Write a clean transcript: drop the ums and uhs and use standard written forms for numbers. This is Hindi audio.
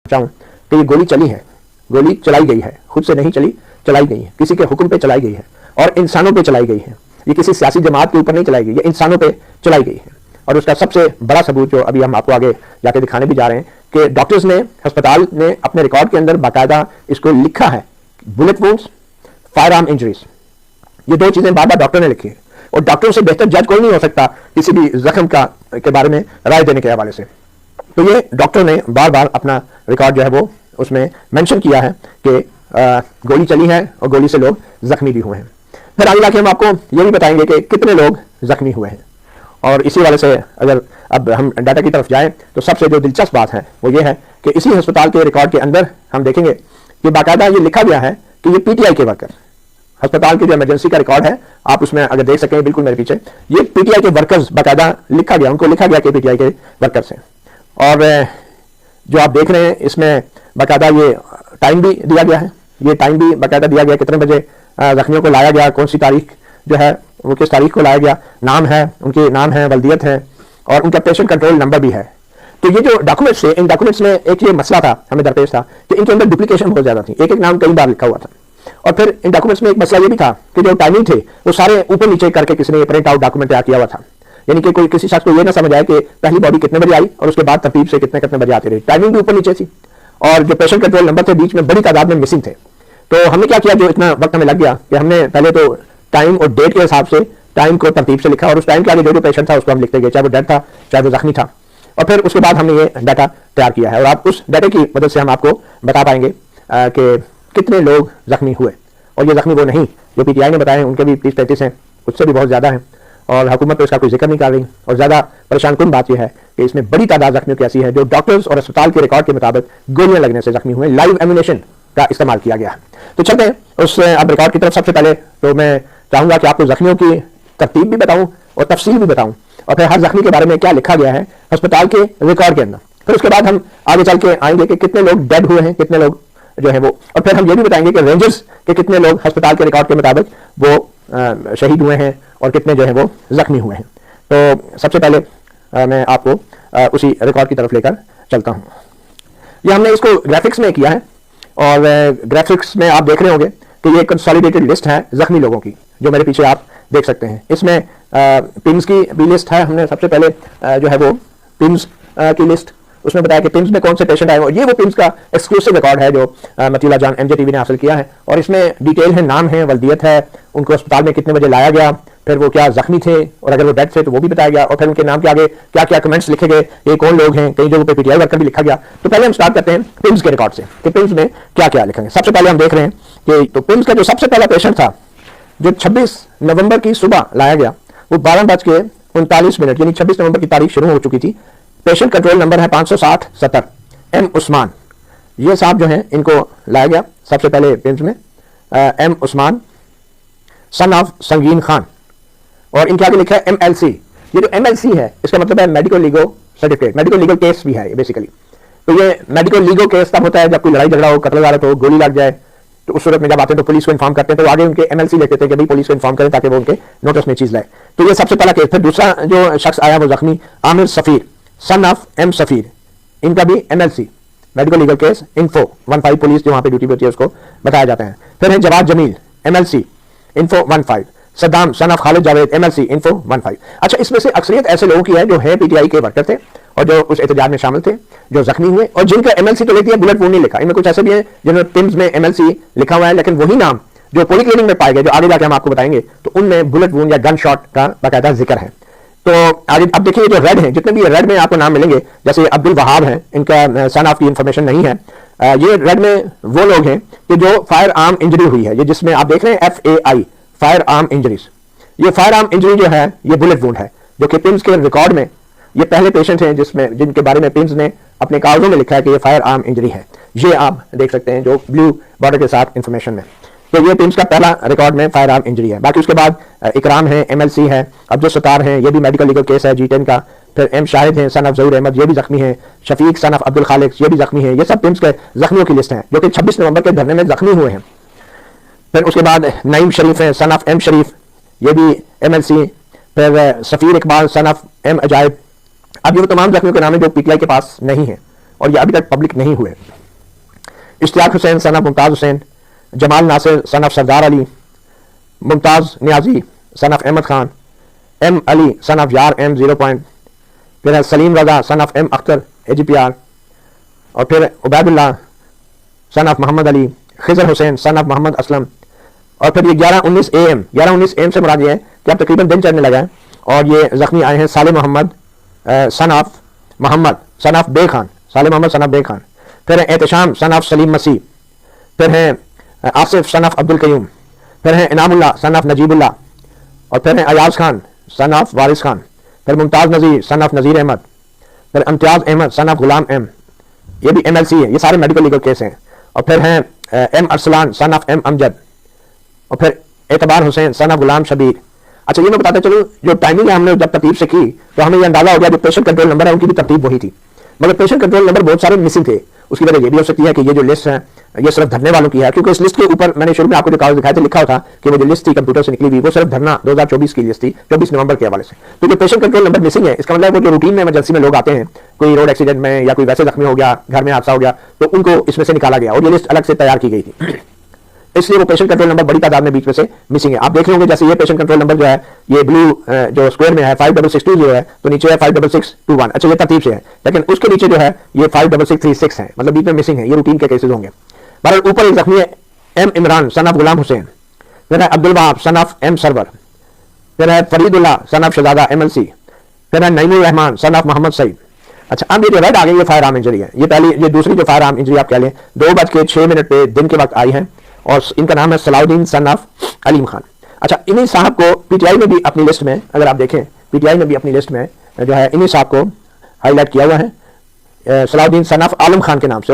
चाहूँ कि ये गोली चली है, गोली चलाई गई है, खुद से नहीं चली, चलाई गई है, किसी के हुक्म पे चलाई गई है और इंसानों पे चलाई गई है। ये किसी सियासी जमात के ऊपर नहीं चलाई गई, ये इंसानों पे चलाई गई है। और उसका सबसे बड़ा सबूत जो अभी हम आपको आगे जाके दिखाने भी जा रहे हैं कि डॉक्टर्स ने, अस्पताल ने अपने रिकॉर्ड के अंदर बाकायदा इसको लिखा है, bullet wounds, fire arm injuries, ये दो चीजें बार बार डॉक्टर ने लिखी है। और डॉक्टरों से बेहतर जज कोई नहीं हो सकता किसी भी जख्म के बारे में राय देने के हवाले से। तो ये डॉक्टर ने बार बार अपना रिकॉर्ड जो है वो उसमें मेंशन किया है कि गोली चली है और गोली से लोग जख्मी भी हुए हैं। फिर आगे जाके हम आपको ये भी बताएंगे कि कितने लोग जख्मी हुए हैं। और इसी वाले से अगर अब हम डाटा की तरफ जाएं तो सबसे जो दिलचस्प बात है वो ये है कि इसी अस्पताल के रिकॉर्ड के अंदर हम देखेंगे कि बाकायदा ये लिखा गया है कि ये पीटीआई के वर्कर, अस्पताल की जो इमरजेंसी का रिकॉर्ड है आप उसमें अगर देख सकें बिल्कुल मेरे पीछे, ये पीटीआई के वर्कर्स बाकायदा लिखा गया, उनको लिखा गया कि पीटीआई के वर्कर्स हैं। और जो आप देख रहे हैं इसमें बाकायदा ये टाइम भी दिया गया है, ये टाइम भी बाकायदा दिया गया कितने बजे जख्मियों को लाया गया, कौन सी तारीख जो है वो किस तारीख को लाया गया, नाम है, उनके नाम है, वल्दियत है और उनका पेशेंट कंट्रोल नंबर भी है। तो ये जो डॉक्यूमेंट्स थे, इन डॉक्यूमेंट्स में एक ये मसला था, हमें दरपेश था कि इनके अंदर डुप्लीकेशन बहुत ज्यादा थी, एक एक नाम कई बार लिखा हुआ था। और फिर इन डॉक्यूमेंट्स में एक मसला ये भी था कि जो टाइमिंग थे वो सारे ऊपर नीचे करके किसी ने प्रिंट आउट डॉक्यूमेंट तैयार किया हुआ था, यानी कि कोई किसी शख्स को ये ना समझ आए कि पहली बॉडी कितने बजे आई और उसके बाद तरतीब से कितने कितने बजे आती रही, टाइमिंग भी ऊपर नीचे थी। और जो पेशेंट कंट्रोल नंबर थे बीच में बड़ी तादाद में मिसिंग थे। तो हमने क्या किया, जो इतना वक्त हमें लग गया कि हमने पहले तो टाइम और डेट के हिसाब से टाइम को तरतीब से लिखा और उस टाइम के आगे जो जो पेशेंट था उसको हम लिखते गए, चाहे वो डेड था चाहे वो जख्मी था। और फिर उसके बाद हमने ये डाटा तैयार किया है और आप उस डाटा की मदद से हम आपको बता पाएंगे कि कितने लोग जख्मी हुए। और ये जख्मी वो नहीं जो पीटीआई ने बताए, उनके भी 30-35 हैं, उससे भी बहुत ज़्यादा हैं और हुकूमत तो इसका कोई जिक्र नहीं कर रही। और ज़्यादा परेशान कुन बात यह है कि इसमें बड़ी तादाद जख्मियों की ऐसी है जो डॉक्टर्स और अस्पताल के रिकॉर्ड के मुताबिक गोलियां लगने से जख्मी हुए, लाइव एम्यूनेशन का इस्तेमाल किया गया। तो चलते हैं उस अब रिकॉर्ड की तरफ। सबसे पहले तो मैं चाहूँगा कि आपको जख्मियों की तरतीब भी बताऊँ और तफसील भी बताऊँ और फिर हर जख्मी के बारे में क्या लिखा गया है अस्पताल के रिकॉर्ड के अंदर। फिर उसके बाद हम आगे चल के आएंगे कि कितने लोग डेड हुए हैं, कितने लोग जो है वो, और फिर हम ये भी बताएंगे कि रेंजर्स के कितने लोग अस्पताल के रिकॉर्ड के मुताबिक वो शहीद हुए हैं और कितने जो है वो जख्मी हुए हैं। तो सबसे पहले मैं आपको उसी रिकॉर्ड की तरफ लेकर चलता हूँ। ये हमने इसको ग्राफिक्स में किया है और ग्राफिक्स में आप देख रहे होंगे कि ये कंसोलिडेटेड लिस्ट है जख्मी लोगों की, जो मेरे पीछे आप देख सकते हैं। इसमें पिम्स की भी लिस्ट है। हमने सबसे पहले जो है वो पिम्स की लिस्ट, उसमें बताया कि पिम्स में कौन से पेशेंट आए, और ये वो पिम्स का एक्सक्लूसिव रिकॉर्ड है जो मतीला जान एमजे टीवी ने हासिल किया है। और इसमें डिटेल है, नाम है, वल्दियत है, उनको अस्पताल में कितने बजे लाया गया, फिर वो क्या जख्मी थे और अगर वो डेड थे तो वो भी बताया गया, और फिर उनके नाम के आगे क्या क्या कमेंट्स लिखे गए, ये कौन लोग हैं, कई जगहों पे पीटीआई वर्कर भी लिखा गया। तो पहले हम स्टार्ट करते हैं पिम्स के रिकॉर्ड से कि पिम्स में क्या क्या लिखेंगे। सबसे पहले हम देख रहे हैं कि तो पिम्स का जो सबसे पहला पेशेंट था जो 26 नवंबर की सुबह लाया गया, वो 12:39 यानी 26 नवंबर की तारीख शुरू हो चुकी थी। पेशेंट कंट्रोल नंबर है 560-70, एम उस्मान। ये साहब जो हैं इनको लाया गया सबसे पहले पिम्स में, एम उस्मान सन ऑफ संगीन खान, और इनके आगे लिखा है MLC। ये जो MLC है इसका मतलब है medical legal certificate, medical legal case भी है बेसिकली। तो ये मेडिकल लीगल केस तब होता है जब कोई लड़ाई झगड़ा हो, कत्ल वारत हो, गोली लग जाए, तो उस सूरत में जब आते हैं तो पुलिस को इन्फॉर्म करते हैं, तो आगे उनके MLC लेते थे कि भाई पुलिस को इन्फॉर्म करें ताकि वो उनके नोटिस में चीज लाए। तो ये सबसे पहला केस। फिर दूसरा जो शख्स आया वो जख्मी आमिर सफीर सन ऑफ एम सफीर, इनका भी MLC medical legal case info 15 police जो वहां पे ड्यूटी पे होती है उसको बताया जाता है। फिर है Jawad Jamil MLC info 15, Saddam son of Khalid Javed MLC info 15। अच्छा, इसमें से अक्सरियत ऐसे लोगों की है जो है पीटीआई के वर्कर थे और जो उस एहतजाज में शामिल थे, जो जख्मी हुए और जिनका MLC तो लेती है, बुलेट वुंड नहीं लिखा। इनमें कुछ ऐसे भी हैं जिन्होंने पिम्स में MLC लिखा हुआ है, लेकिन वही नाम जो पॉलीक्लिनिक में पाए गए, जो आगे जाके हम आपको बताएंगे, तो उनमें बुलेट वुंड या गन शॉट का बाकायदा जिक्र है। तो आगे अब देखिए जो रेड हैं, जितने भी रेड में आपको नाम मिलेंगे, जैसे अब्दुल वहाब हैं, इनका सन ऑफ की इंफॉर्मेशन नहीं है। ये रेड में वो लोग हैं कि जो फायर आर्म इंजरी हुई है, ये जिसमें आप देख रहे हैं FAI फायर आर्म इंजरीज, ये फायर आर्म इंजरी जो है ये बुलेट वुंड है, जो कि पिम्स के रिकॉर्ड में ये पहले पेशेंट हैं जिसमें जिनके बारे में पिम्स ने अपने कागजों में लिखा है कि ये फायर आर्म इंजरी है। ये आप देख सकते हैं जो ब्लू बॉर्डर के साथ इंफॉर्मेशन में। तो ये पिम्स का पहला रिकॉर्ड में फायर आर्म इंजरी है। बाकी उसके बाद इकराम है MLC है, अब्दुल सत्तार हैं, ये भी मेडिकल लीगल केस है G10 का। फिर M शाहिद हैं सन ऑफ जहूर अहमद, ये भी जख्मी हैं। शफीक सन ऑफ अब्दुल खालिक, ये भी जख्मी हैं। ये सब पिम्स के जख्मियों की लिस्ट है जो कि 26 नवंबर के धरने में जख्मी हुए हैं। फिर उसके बाद नईम शरीफ है सन ऑफ M शरीफ, ये भी MLC। फिर सफीर इकबाल सन ऑफ M अजायब। अब ये वो तमाम जख्मियों के नाम है जो पीटीआई के पास नहीं है और ये अभी तक पब्लिक नहीं हुए। Ishtiaq Hussain son of Mumtaz Hussain, Jamal Nasir son of Sardar Ali, Mumtaz Niazi son of Ahmad Khan, M Ali son of Yar M 0 point, फिर है Salim Raza son of M Akhtar AGPR, और फिर Ubaidullah son of Mohammad Ali, Khizar Hussain son of Mohammad Aslam, और फिर ये 11-19 AM 11-19 AM से मुराद ये है कि अब तकरीबन दिन चढ़ने लगा है और ये जख्मी आए हैं Saleh Mohammad son of Mohammad son of B Khan, Saleh Mohammad son of B Khan, फिर है एहतशाम सन ऑफ सलीम मसीह, फिर है आसिफ सन ऑफ अब्दुल कयूम, फिर है इनामुल्लाह सन ऑफ नजीबुल्लाह, और फिर है अयाज खान सन ऑफ वारिस खान, फिर मुमताज़ नज़ीर सन ऑफ नज़ीर अहमद, फिर Imtiaz Ahmad son of Ghulam M, ये भी MLC है, ये सारे मेडिकल लीगल केस हैं, और फिर हैं M Arsalan sun of M Amjad, और फिर एतबार हुसैन सन ऑफ गुलाम शबीर। अच्छा ये मैं बताता चलूँ, जो टाइमिंग है हमने जब तरतीब से की तो हमें ये अंदाजा हो गया जो पेशेंट कंट्रोल नंबर है उनकी भी तरतीब वही थी, मगर पेशेंट कंट्रोल नंबर बहुत सारे मिसिंग थे। उसकी वजह ये भी हो सकती है कि ये जो लिस्ट है ये सिर्फ धरने वालों की है, क्योंकि इस लिस्ट के ऊपर मैंने शुरू में आपको जो कागज दिखाया था लिखा था कि वो जो लिस्ट थी कंप्यूटर से निकली हुई वो सिर्फ धरना 2024 की लिस्ट थी, 24 नवंबर के हवाले से। तो जो पेशेंट कंट्रोल नंबर मिसिंग है इसका मतलब वो जो रूटीन में इमरजेंसी में लोग आते हैं, कोई रोड एक्सीडेंट में या कोई वैसे जख्मी हो गया, घर में हादसा हो गया, तो उनको इसमें से निकाला गया और ये लिस्ट अलग से तैयार की गई थी, इसलिए वो पेशेंट कंट्रोल नंबर बड़ी तादाद में बीच में से मिसिंग है। आप देख रहे होंगे जैसे ये पेशेंट कंट्रोल नंबर जो है ये ब्लू जो स्क्वायर में है 56620 है, तो नीचे है 56621। अच्छा ये तरतीब से है, लेकिन उसके नीचे जो है ये 56636 है, मतलब बीच में मिसिंग है, ये रूटीन के केसेस होंगे। बहरहाल ऊपर एक जख्मी है M Imran son of Ghulam Hussain, फिर है Abdul Wahab son of M Sarwar, फिर है Faridullah son of Shahzada MLC, फिर है नईमुर रहमान सन ऑफ मोहम्मद सईद। अच्छा अब ये जो रेड आ गई ये फायर आर्म इंजरी है, ये पहली ये दूसरी जो फायर आर्म इंजरी आप कह लें 2:06 पे दिन के वक्त आई है और इनका नाम है सलाउद्दीन सन ऑफ अलीम खान। अच्छा इन्हीं साहब को PTI में भी अपनी लिस्ट में, अगर आप देखें PTI में भी अपनी लिस्ट में जो है इन्हीं साहब को हाईलाइट किया हुआ है सलाउद्दीन सन ऑफ आलम खान के नाम से।